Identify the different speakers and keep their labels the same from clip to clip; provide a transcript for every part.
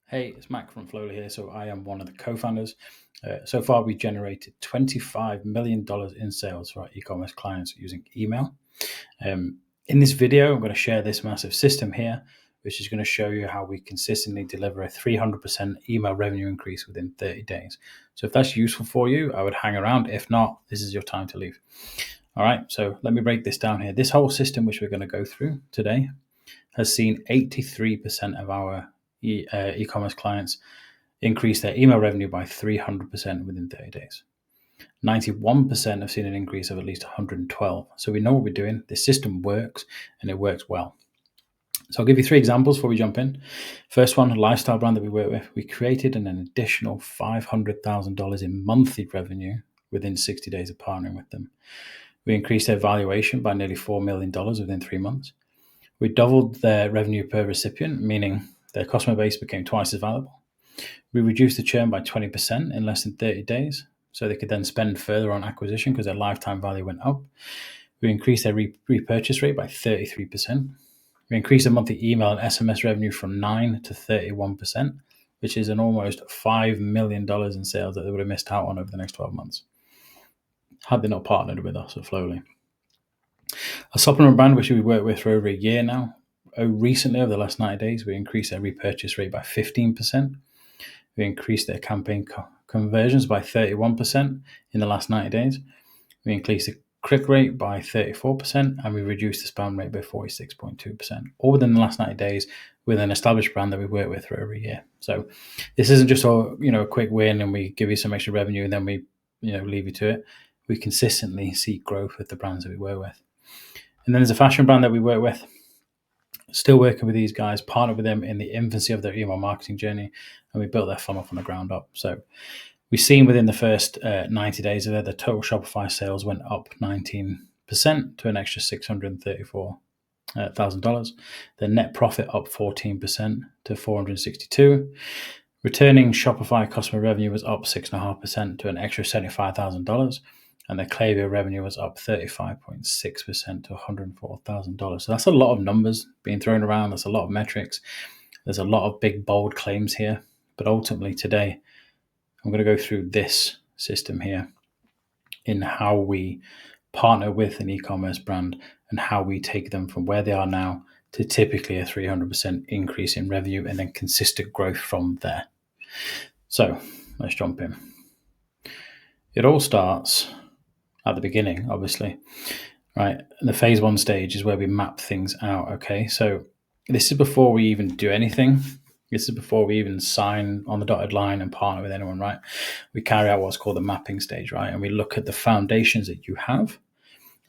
Speaker 1: Hey, it's Mac from Flowly here. So I am one of the co-founders. So far, we generated $25 million in sales for our e-commerce clients using email. In this video, I'm going to share this massive system here, which is going to show you how we consistently deliver a 300% email revenue increase within 30 days. So if that's useful for you, I would hang around. If not, this is your time to leave. All right, so let me break this down here. This whole system, which we're going to go through today, has seen 83% of our e-commerce clients increase their email revenue by 300% within 30 days. 91% have seen an increase of at least 112. So we know what we're doing. This system works, and it works well. So I'll give you 3 examples before we jump in. First one, a lifestyle brand that we work with. We created an additional $500,000 in monthly revenue within 60 days of partnering with them. We increased their valuation by nearly $4 million within 3 months. We doubled their revenue per recipient, meaning their customer base became twice as valuable. We reduced the churn by 20% in less than 30 days, so they could then spend further on acquisition because their lifetime value went up. We increased their repurchase rate by 33%. We increased their monthly email and SMS revenue from 9 to 31%, which is an almost $5 million in sales that they would have missed out on over the next 12 months had they not partnered with us at Flowly. A supplement brand which we worked with for over a year now. Recently, over the last 90 days, we increased their repurchase rate by 15%. We increased their campaign conversions by 31% in the last 90 days. We increased the click rate by 34%, and we reduced the spam rate by 46.2%, all within the last 90 days with an established brand that we worked with for over a year. So this isn't just a quick win and we give you some extra revenue and then we leave you to it. We consistently see growth with the brands that we work with. And then there's a fashion brand that we work with. Still working with these guys, partnered with them in the infancy of their email marketing journey, and we built their funnel from the ground up. So we've seen within the first 90 days of it, the total Shopify sales went up 19% to an extra $634,000. Their net profit up 14% to $462,000. Returning Shopify customer revenue was up 6.5% to an extra $75,000. And their Klaviyo revenue was up 35.6% to $104,000. So that's a lot of numbers being thrown around. That's a lot of metrics. There's a lot of big, bold claims here. But ultimately today, I'm going to go through this system here in how we partner with an e-commerce brand and how we take them from where they are now to typically a 300% increase in revenue and then consistent growth from there. So let's jump in. It all starts at the beginning, obviously, right? And the phase 1 stage is where we map things out, okay? So this is before we even do anything. This is before we even sign on the dotted line and partner with anyone, right? We carry out what's called the mapping stage, right? And we look at the foundations that you have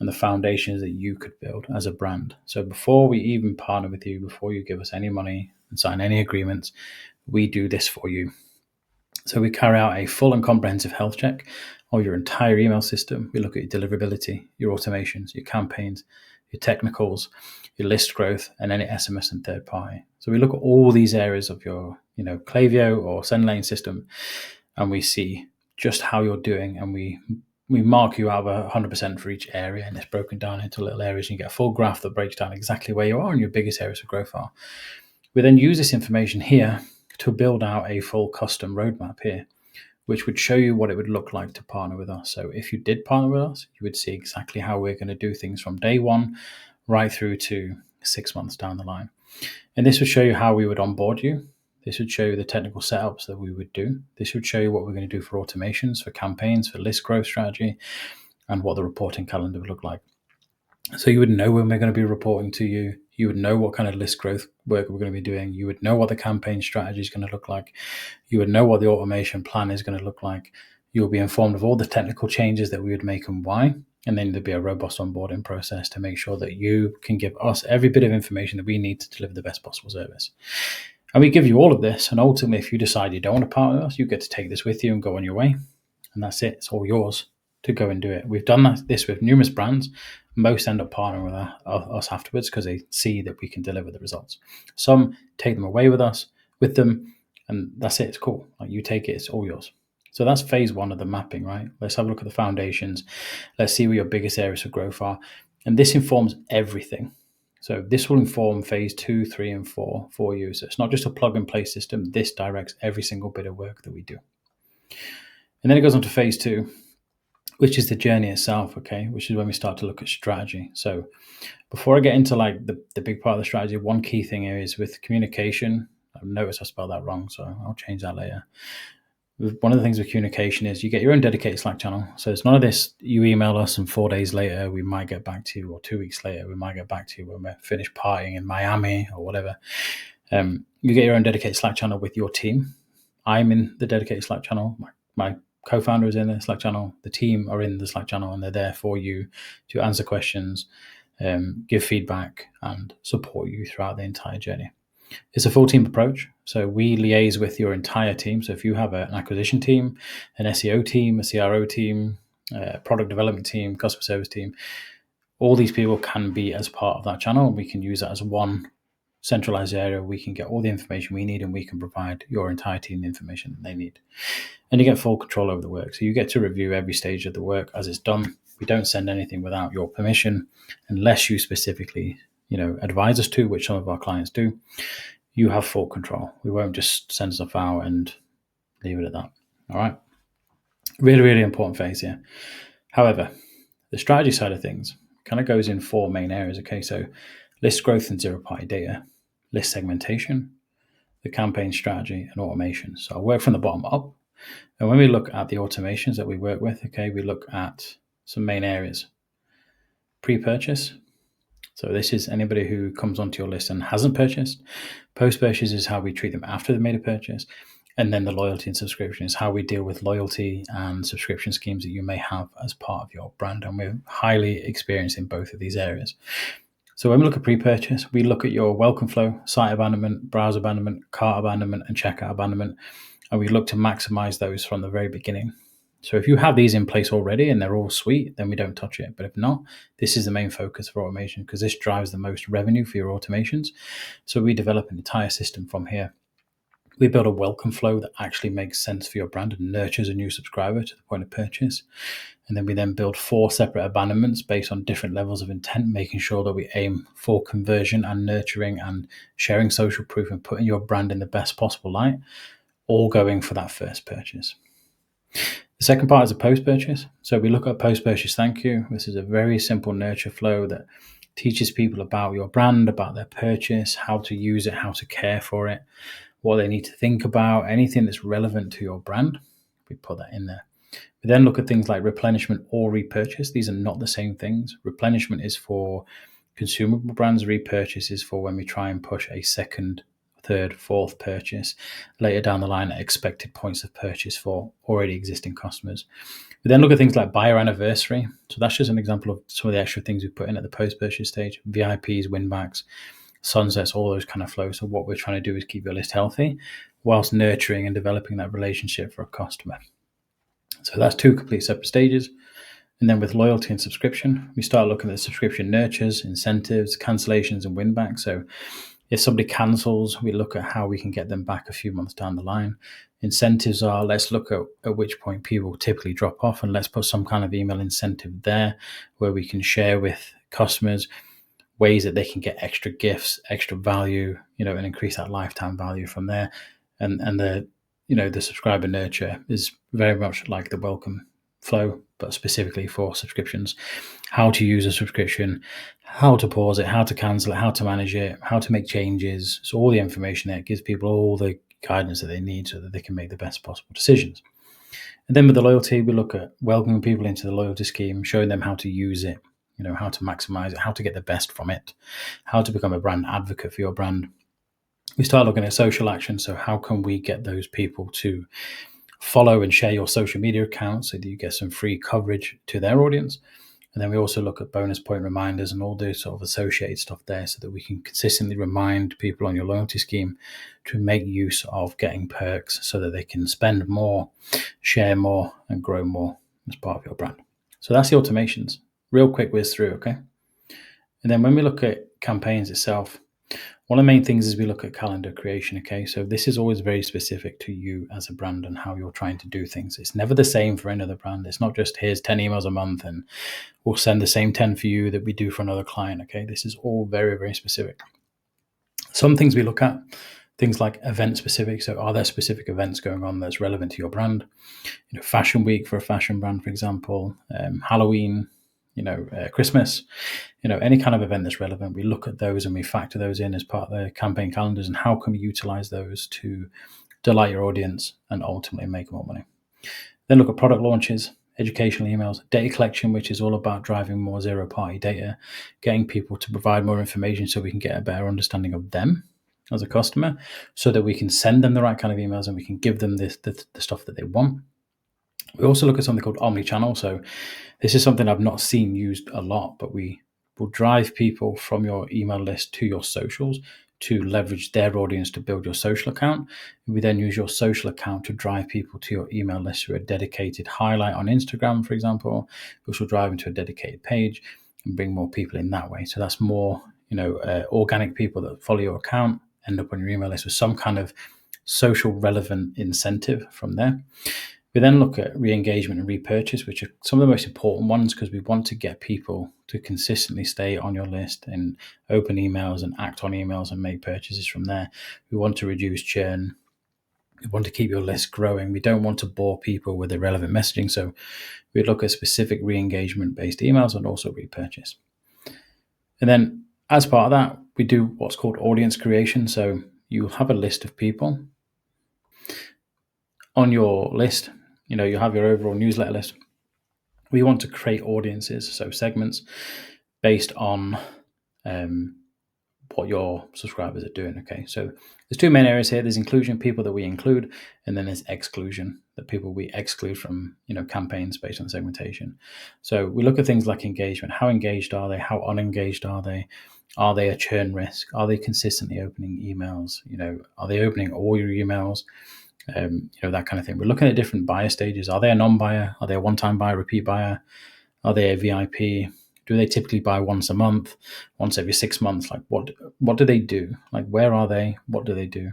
Speaker 1: and the foundations that you could build as a brand. So before we even partner with you, before you give us any money and sign any agreements, we do this for you. So we carry out a full and comprehensive health check of your entire email system. We look at your deliverability, your automations, your campaigns, your technicals, your list growth, and any SMS and third party. So we look at all these areas of your, Klaviyo or SendLane system, and we see just how you're doing, and we mark you out of 100% for each area, and it's broken down into little areas, and you get a full graph that breaks down exactly where you are and your biggest areas of growth are. We then use this information here to build out a full custom roadmap here, which would show you what it would look like to partner with us. So if you did partner with us, you would see exactly how we're going to do things from day 1 right through to 6 months down the line. And this would show you how we would onboard you. This would show you the technical setups that we would do. This would show you what we're going to do for automations, for campaigns, for list growth strategy, and what the reporting calendar would look like. So you would know when we're going to be reporting to you. You would know what kind of list growth work we're going to be doing. You would know what the campaign strategy is going to look like. You would know what the automation plan is going to look like. You'll be informed of all the technical changes that we would make and why. And then there'd be a robust onboarding process to make sure that you can give us every bit of information that we need to deliver the best possible service. And we give you all of this. And ultimately, if you decide you don't want to partner with us, you get to take this with you and go on your way. And that's it. It's all yours to go and do it. We've done this with numerous brands. Most end up partnering with us afterwards because they see that we can deliver the results. Some take them away with them, and that's it. It's cool. Like, you take it, it's all yours. So that's phase 1 of the mapping, right? Let's have a look at the foundations. Let's see where your biggest areas of growth are. And this informs everything. So this will inform phase 2, 3, and 4 for you. So it's not just a plug and play system. This directs every single bit of work that we do. And then it goes on to phase 2, which is the journey itself, okay, which is when we start to look at strategy. So before I get into like the big part of the strategy, one key thing here is with communication. I've noticed I spelled that wrong, so I'll change that later. One of the things with communication is you get your own dedicated Slack channel. So it's none of this, you email us and 4 days later, we might get back to you, or 2 weeks later, we might get back to you when we're finished partying in Miami or whatever. You get your own dedicated Slack channel with your team. I'm in the dedicated Slack channel. My co-founder is in the Slack channel. The team are in the Slack channel, and they're there for you to answer questions, give feedback, and support you throughout the entire journey. It's a full team approach. So we liaise with your entire team. So if you have an acquisition team, an SEO team, a CRO team, a product development team, customer service team, all these people can be as part of that channel. We can use that as one centralized area. We can get all the information we need, and we can provide your entire team the information that they need. And you get full control over the work. So you get to review every stage of the work as it's done. We don't send anything without your permission, unless you specifically, advise us to, which some of our clients do. You have full control. We won't just send stuff out and leave it at that. All right. Really, really important phase here. However, the strategy side of things kind of goes in 4 main areas. Okay. So list growth and zero-party data, list segmentation, the campaign strategy, and automation. So I'll work from the bottom up. And when we look at the automations that we work with, okay, we look at some main areas. Pre-purchase. So this is anybody who comes onto your list and hasn't purchased. Post-purchase is how we treat them after they've made a purchase. And then the loyalty and subscription is how we deal with loyalty and subscription schemes that you may have as part of your brand. And we're highly experienced in both of these areas. So when we look at pre-purchase, we look at your welcome flow, site abandonment, browser abandonment, cart abandonment, and checkout abandonment. And we look to maximize those from the very beginning. So if you have these in place already and they're all sweet, then we don't touch it. But if not, this is the main focus for automation, because this drives the most revenue for your automations. So we develop an entire system from here. We build a welcome flow that actually makes sense for your brand and nurtures a new subscriber to the point of purchase. And then we build 4 separate abandonments based on different levels of intent, making sure that we aim for conversion and nurturing and sharing social proof and putting your brand in the best possible light, all going for that first purchase. The second part is a post-purchase. So we look at post-purchase thank you. This is a very simple nurture flow that teaches people about your brand, about their purchase, how to use it, how to care for it, what they need to think about, anything that's relevant to your brand. We put that in there. We then look at things like replenishment or repurchase. These are not the same things. Replenishment is for consumable brands. Repurchase is for when we try and push a second, third, fourth purchase later down the line at expected points of purchase for already existing customers. We then look at things like buyer anniversary. So that's just an example of some of the extra things we put in at the post-purchase stage. VIPs, winbacks, sunsets, all those kind of flows. So what we're trying to do is keep your list healthy whilst nurturing and developing that relationship for a customer. So that's 2 complete separate stages. And then with loyalty and subscription, we start looking at subscription nurtures, incentives, cancellations, and winbacks. So if somebody cancels, we look at how we can get them back a few months down the line. Incentives are, let's look at which point people typically drop off, and let's put some kind of email incentive there where we can share with customers ways that they can get extra gifts, extra value, and increase that lifetime value from there. And the subscriber nurture is very much like the welcome flow, but specifically for subscriptions. How to use a subscription, how to pause it, how to cancel it, how to manage it, how to make changes. So all the information there gives people all the guidance that they need so that they can make the best possible decisions. And then with the loyalty, we look at welcoming people into the loyalty scheme, showing them how to use it, how to maximize it, how to get the best from it, how to become a brand advocate for your brand. We start looking at social action. So how can we get those people to follow and share your social media accounts so that you get some free coverage to their audience? And then we also look at bonus point reminders and all the sort of associated stuff there so that we can consistently remind people on your loyalty scheme to make use of getting perks so that they can spend more, share more, and grow more as part of your brand. So that's the automations. Real quick whiz through, okay? And then when we look at campaigns itself, One of the main things is we look at calendar creation. Okay, so this is always very specific to you as a brand and how you're trying to do things. It's never the same for another brand. It's not just here's 10 emails a month and we'll send the same 10 for you that we do for another client. Okay, this is all very, very specific. Some things we look at, things like event specific. So are there specific events going on that's relevant to your brand? Fashion week for a fashion brand, for example, Halloween, Christmas, any kind of event that's relevant. We look at those and we factor those in as part of the campaign calendars, and how can we utilize those to delight your audience and ultimately make more money. Then look at product launches, educational emails, data collection, which is all about driving more zero-party data, getting people to provide more information so we can get a better understanding of them as a customer, so that we can send them the right kind of emails and we can give them the stuff that they want. We also look at something called omni-channel. So this is something I've not seen used a lot, but we will drive people from your email list to your socials to leverage their audience to build your social account. We then use your social account to drive people to your email list through a dedicated highlight on Instagram, for example, which will drive them to a dedicated page and bring more people in that way. So that's more, organic people that follow your account end up on your email list with some kind of social relevant incentive from there. We then look at re-engagement and repurchase, which are some of the most important ones, because we want to get people to consistently stay on your list and open emails and act on emails and make purchases from there. We want to reduce churn. We want to keep your list growing. We don't want to bore people with irrelevant messaging. So we look at specific re-engagement based emails and also repurchase. And then as part of that, we do what's called audience creation. So you have a list of people. On your list, you have your overall newsletter list. We want to create audiences, so segments, based on what your subscribers are doing. Okay, so there's two main areas here. There's inclusion, people that we include, and then there's exclusion, the people we exclude from campaigns based on segmentation. So we look at things like engagement. How engaged are they? How unengaged are they? Are they a churn risk? Are they consistently opening emails? Are they opening all your emails? That kind of thing. We're looking at different buyer stages. Are they a non-buyer? Are they a one-time buyer, repeat buyer? Are they a VIP? Do they typically buy once a month, once every 6 months? Like what do they do? Like where are they? What do they do?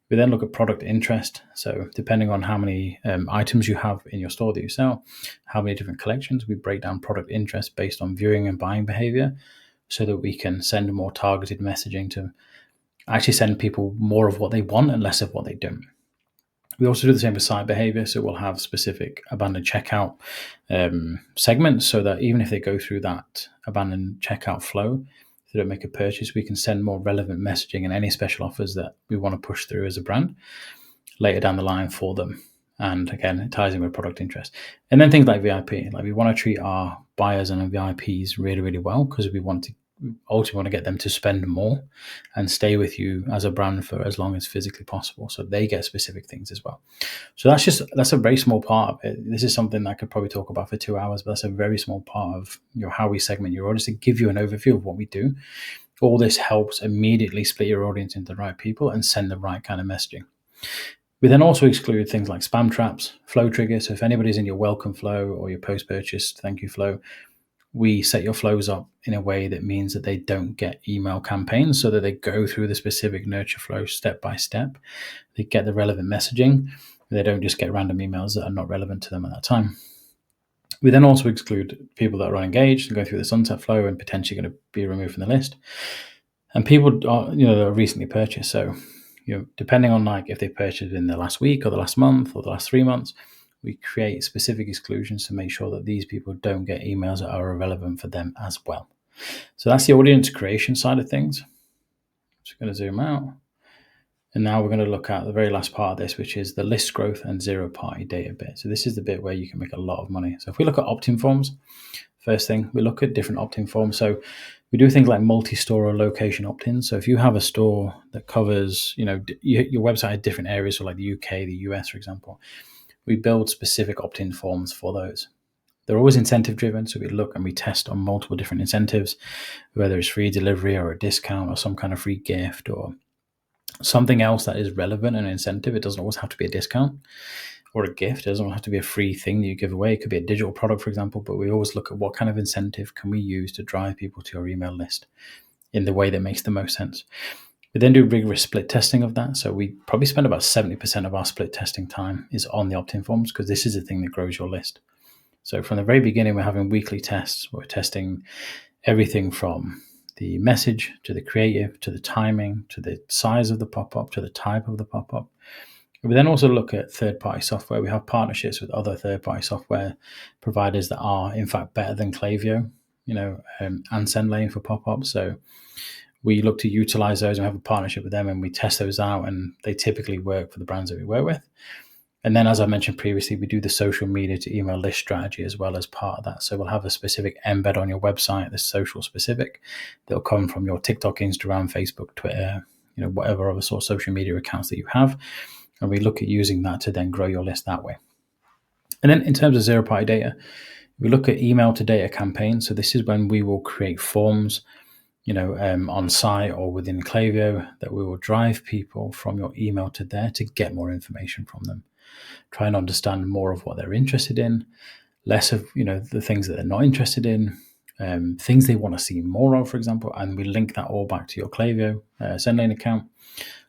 Speaker 1: We then look at product interest. So depending on how many items you have in your store that you sell, how many different collections, we break down product interest based on viewing and buying behavior, so that we can send more targeted messaging to actually send people more of what they want and less of what they don't. We also do the same with site behavior. So we'll have specific abandoned checkout segments, so that even if they go through that abandoned checkout flow, if they don't make a purchase, we can send more relevant messaging and any special offers that we want to push through as a brand later down the line for them. And again, it ties in with product interest. And then things like VIP, like we want to treat our buyers and our VIPs really, really well, because we ultimately want to get them to spend more and stay with you as a brand for as long as physically possible. So they get specific things as well. So that's a very small part of it. This is something that I could probably talk about for 2 hours, but that's a very small part of how we segment your audience, to give you an overview of what we do. All this helps immediately split your audience into the right people and send the right kind of messaging. We then also exclude things like spam traps, flow triggers. So if anybody's in your welcome flow or your post-purchase thank you flow, we set your flows up in a way that means that they don't get email campaigns, so that they go through the specific nurture flow step by step. They get the relevant messaging. They don't just get random emails that are not relevant to them at that time. We then also exclude people that are unengaged and go through the sunset flow and potentially going to be removed from the list. And people are, that are recently purchased. So, depending on if they purchased in the last week or the last month or the last 3 months, we create specific exclusions to make sure that these people don't get emails that are irrelevant for them as well. So that's the audience creation side of things. Just going to zoom out. And now we're going to look at the very last part of this, which is the list growth and zero-party data bit. So this is the bit where you can make a lot of money. So if we look at opt-in forms, first thing, we look at different opt-in forms. So we do things like multi-store or location opt-ins. So if you have a store that covers, your website has different areas, so like the UK, the US, for example, we build specific opt-in forms for those. They're always incentive driven, so we look and we test on multiple different incentives, whether it's free delivery or a discount or some kind of free gift or something else that is relevant and incentive. It doesn't always have to be a discount or a gift. It doesn't have to be a free thing that you give away. It could be a digital product, for example, but we always look at what kind of incentive can we use to drive people to your email list in the way that makes the most sense. We then do rigorous split testing of that. So we probably spend about 70% of our split testing time is on the opt-in forms, because this is the thing that grows your list. So from the very beginning, we're having weekly tests. We're testing everything from the message to the creative, to the timing, to the size of the pop-up, to the type of the pop-up. We then also look at third-party software. We have partnerships with other third-party software providers that are, in fact, better than Klaviyo, and SendLane for pop-ups. So we look to utilize those and have a partnership with them, and we test those out, and they typically work for the brands that we work with. And then, as I mentioned previously, we do the social media to email list strategy as well as part of that. So we'll have a specific embed on your website that's social specific. That'll come from your TikTok, Instagram, Facebook, Twitter, whatever other sort of social media accounts that you have. And we look at using that to then grow your list that way. And then in terms of zero-party data, we look at email to data campaigns. So this is when we will create forms, on site or within Klaviyo, that we will drive people from your email to there to get more information from them. Try and understand more of what they're interested in, less of, the things that they're not interested in, things they want to see more of, for example, and we link that all back to your Klaviyo SendLane account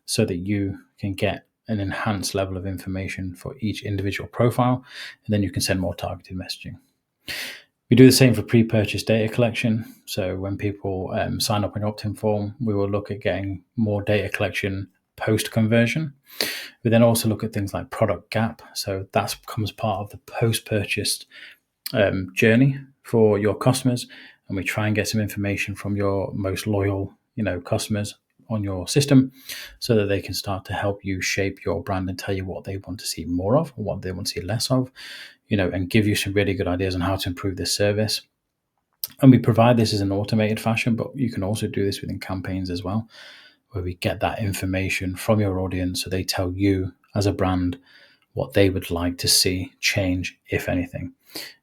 Speaker 1: so that you can get an enhanced level of information for each individual profile, and then you can send more targeted messaging. We do the same for pre-purchase data collection. So when people sign up on an opt-in form, we will look at getting more data collection post-conversion. We then also look at things like product gap. So that becomes part of the post-purchase journey for your customers. And we try and get some information from your most loyal, customers on your system so that they can start to help you shape your brand and tell you what they want to see more of or what they want to see less of, and give you some really good ideas on how to improve this service. And we provide this as an automated fashion, but you can also do this within campaigns as well, where we get that information from your audience so they tell you as a brand what they would like to see change, if anything.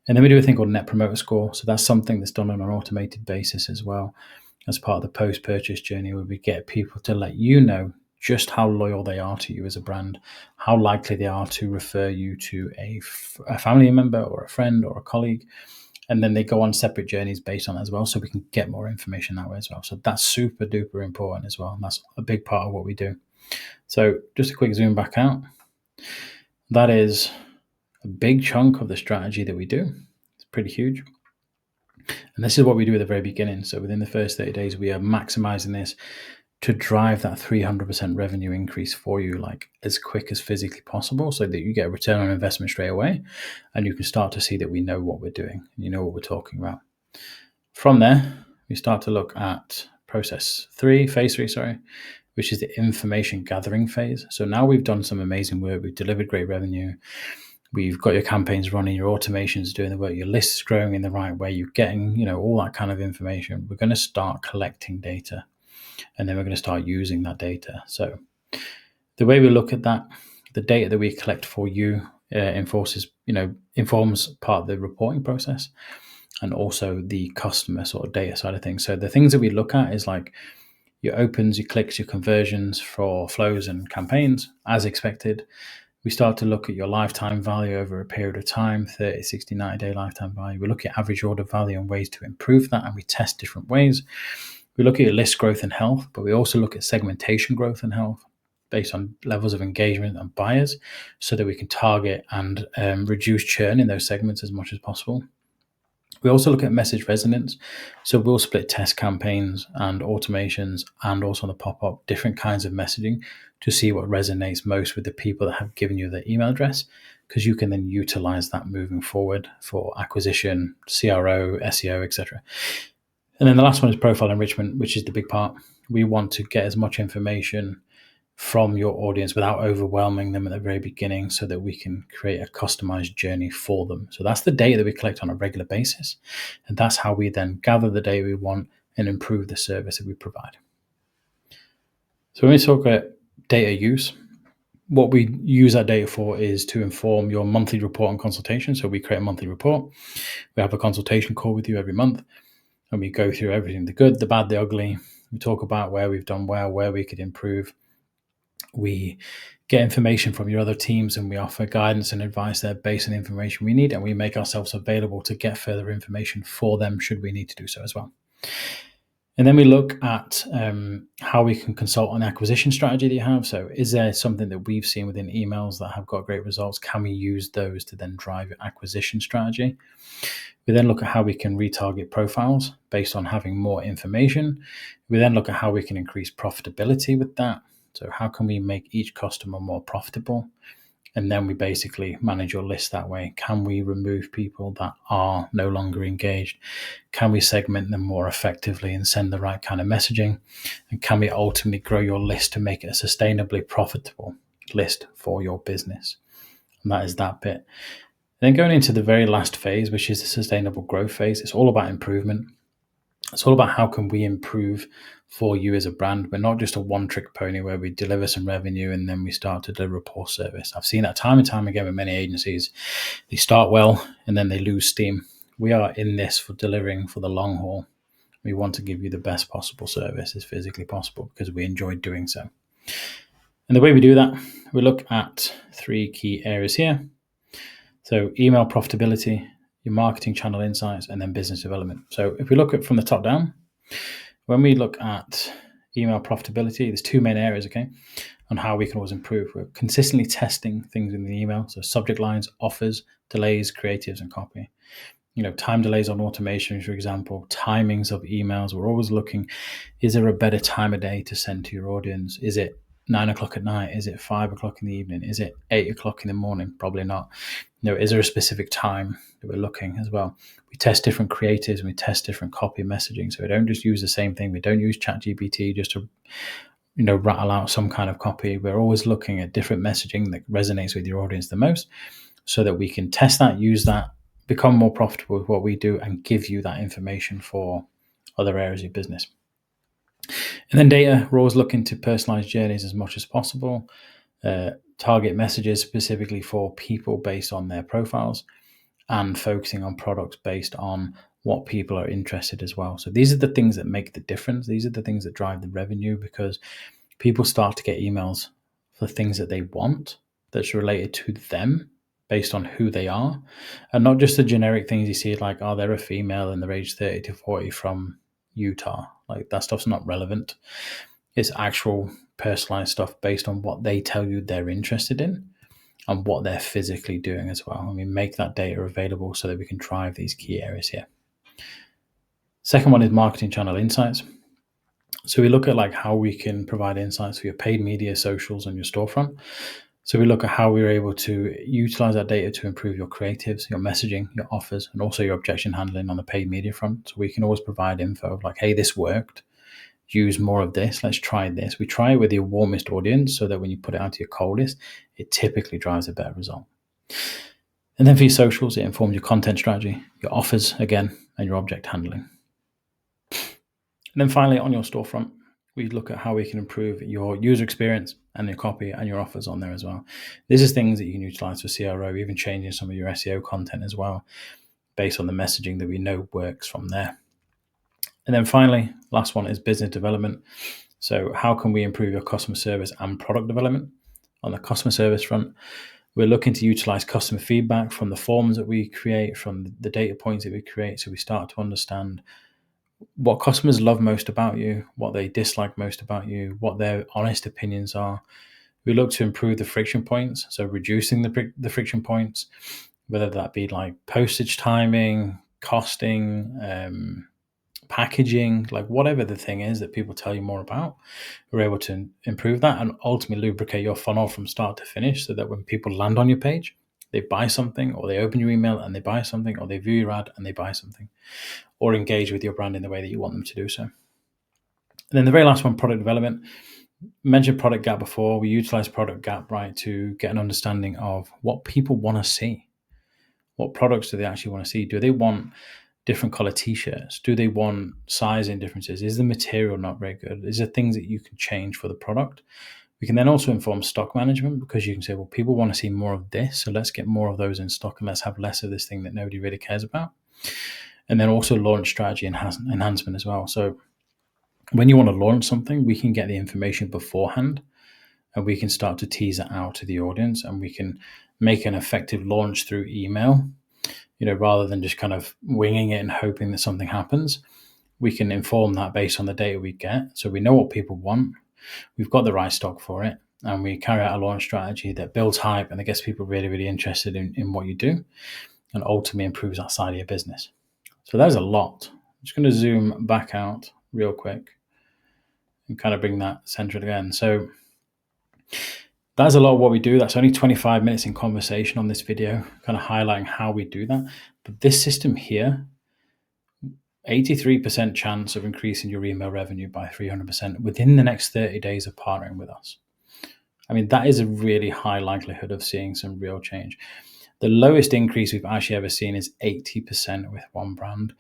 Speaker 1: And then we do a thing called Net Promoter Score. So that's something that's done on an automated basis as well, as part of the post-purchase journey, where we get people to let you know just how loyal they are to you as a brand, how likely they are to refer you to a family member or a friend or a colleague. And then they go on separate journeys based on that as well, so we can get more information that way as well. So that's super duper important as well. And that's a big part of what we do. So just a quick zoom back out. That is a big chunk of the strategy that we do. It's pretty huge. And this is what we do at the very beginning. So within the first 30 days, we are maximizing this to drive that 300% revenue increase for you, like as quick as physically possible, so that you get a return on investment straight away, and you can start to see that we know what we're doing, and what we're talking about. From there, we start to look at phase three, which is the information gathering phase. So now we've done some amazing work. We've delivered great revenue. We've got your campaigns running, your automations doing the work, your list is growing in the right way, you're getting, all that kind of information. We're going to start collecting data, and then we're going to start using that data. So the way we look at that, the data that we collect for you informs part of the reporting process, and also the customer sort of data side of things. So the things that we look at is like your opens, your clicks, your conversions for flows and campaigns, as expected. We start to look at your lifetime value over a period of time, 30, 60, 90-day lifetime value. We look at average order value and ways to improve that, and we test different ways. We look at your list growth and health, but we also look at segmentation growth and health based on levels of engagement and buyers, so that we can target and reduce churn in those segments as much as possible. We also look at message resonance. So we'll split test campaigns and automations, and also on the pop-up, different kinds of messaging to see what resonates most with the people that have given you their email address, because you can then utilize that moving forward for acquisition, CRO, SEO, etc. And then the last one is profile enrichment, which is the big part. We want to get as much information from your audience without overwhelming them at the very beginning, so that we can create a customized journey for them. So that's the data that we collect on a regular basis. And that's how we then gather the data we want and improve the service that we provide. So when we talk about data use, what we use that data for is to inform your monthly report and consultation. So we create a monthly report. We have a consultation call with you every month, and we go through everything, the good, the bad, the ugly. We talk about where we've done well, where we could improve. We get information from your other teams, and we offer guidance and advice there based on the information we need, and we make ourselves available to get further information for them should we need to do so as well. And then we look at how we can consult on the acquisition strategy that you have. So is there something that we've seen within emails that have got great results? Can we use those to then drive your acquisition strategy? We then look at how we can retarget profiles based on having more information. We then look at how we can increase profitability with that. So how can we make each customer more profitable? And then we basically manage your list that way. Can we remove people that are no longer engaged? Can we segment them more effectively and send the right kind of messaging? And can we ultimately grow your list to make it a sustainably profitable list for your business? And that is that bit. Then going into the very last phase, which is the sustainable growth phase, it's all about improvement. It's all about how can we improve for you as a brand. We're not just a one-trick pony where we deliver some revenue and then we start to deliver a poor service. I've seen that time and time again with many agencies. They start well and then they lose steam. We are in this for delivering for the long haul. We want to give you the best possible service as physically possible because we enjoy doing so. And the way we do that, we look at 3 key areas here. So email profitability, your marketing channel insights, and then business development. So if we look at from the top down, when we look at email profitability, there's 2 main areas, okay, on how we can always improve. We're consistently testing things in the email. So subject lines, offers, delays, creatives, and copy. Time delays on automation, for example, timings of emails. We're always looking, is there a better time of day to send to your audience? Is it 9 o'clock at night? Is it 5 o'clock in the evening? Is it 8 o'clock in the morning? Probably not. Is there a specific time that we're looking as well? We test different creatives and we test different copy messaging. So we don't just use the same thing. We don't use ChatGPT just to, rattle out some kind of copy. We're always looking at different messaging that resonates with your audience the most so that we can test that, use that, become more profitable with what we do and give you that information for other areas of your business. And then data, we're always looking to personalize journeys as much as possible, target messages specifically for people based on their profiles, and focusing on products based on what people are interested as well. So these are the things that make the difference. These are the things that drive the revenue because people start to get emails for things that they want that's related to them based on who they are, and not just the generic things you see like, oh, they're a female and they're age 30 to 40 from Utah. Like that stuff's not relevant. It's actual personalized stuff based on what they tell you they're interested in and what they're physically doing as well. And we make that data available so that we can drive these key areas here. Second one is marketing channel insights. So we look at like how we can provide insights for your paid media, socials, and your storefront. So we look at how we're able to utilize that data to improve your creatives, your messaging, your offers, and also your objection handling on the paid media front. So we can always provide info of like, hey, this worked. Use more of this. Let's try this. We try it with your warmest audience so that when you put it out to your coldest, it typically drives a better result. And then for your socials, it informs your content strategy, your offers again, and your object handling. And then finally, on your storefront, we look at how we can improve your user experience and your copy and your offers on there as well. This is things that you can utilize for CRO, even changing some of your SEO content as well, based on the messaging that we know works from there. And then finally, last one is business development. So how can we improve your customer service and product development? On the customer service front, we're looking to utilize customer feedback from the forms that we create, from the data points that we create. So we start to understand what customers love most about you, what they dislike most about you, what their honest opinions are. We look to improve the friction points, so reducing the friction points, whether that be like postage timing, costing, packaging, like whatever the thing is that people tell you more about. We're able to improve that and ultimately lubricate your funnel from start to finish so that when people land on your page, they buy something, or they open your email and they buy something, or they view your ad and they buy something, or engage with your brand in the way that you want them to do so. And then the very last one, product development. Mentioned product gap before. We utilize product gap, right, to get an understanding of what people want to see. What products do they actually want to see? Do they want different color t-shirts? Do they want sizing differences? Is the material not very good? Is there things that you can change for the product? We can then also inform stock management, because you can say, well, people want to see more of this, so let's get more of those in stock and let's have less of this thing that nobody really cares about. And then also launch strategy enhancement as well. So when you want to launch something, we can get the information beforehand and we can start to tease it out to the audience, and we can make an effective launch through email, rather than just kind of winging it and hoping that something happens. we can inform that based on the data we get. So we know what people want, we've got the right stock for it, and we carry out a launch strategy that builds hype and that gets people really, really interested in what you do and ultimately improves that side of your business. So there's a lot. I'm just going to zoom back out real quick and kind of bring that centered again. So that's a lot of what we do. That's only 25 minutes in conversation on this video, kind of highlighting how we do that. But this system here, 83% chance of increasing your email revenue by 300% within the next 30 days of partnering with us. I mean, that is a really high likelihood of seeing some real change. The lowest increase we've actually ever seen is 80% with one brand.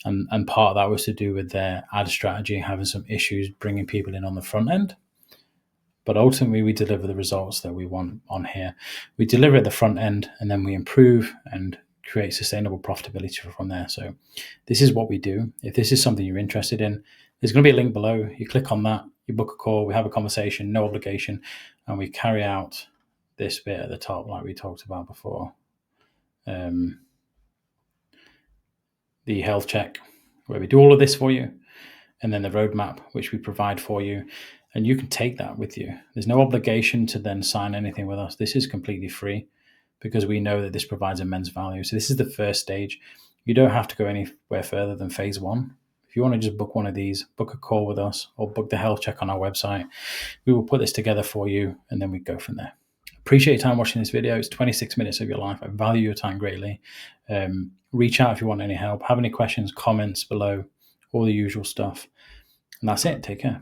Speaker 1: And part of that was to do with their ad strategy, having some issues bringing people in on the front end. But ultimately, we deliver the results that we want on here. We deliver at the front end, and then we improve and create sustainable profitability from there. So this is what we do. If this is something you're interested in, there's going to be a link below. You click on that, you book a call, we have a conversation, no obligation, and we carry out this bit at the top like we talked about before. The health check, where we do all of this for you, and then the roadmap, which we provide for you. And you can take that with you. There's no obligation to then sign anything with us. This is completely free because we know that this provides immense value. So this is the first stage. You don't have to go anywhere further than phase one. If you want to just book one of these, book a call with us or book the health check on our website, we will put this together for you and then we go from there. Appreciate your time watching this video. It's 26 minutes of your life. I value your time greatly. Reach out if you want any help. Have any questions, comments below, all the usual stuff. And that's it. Take care.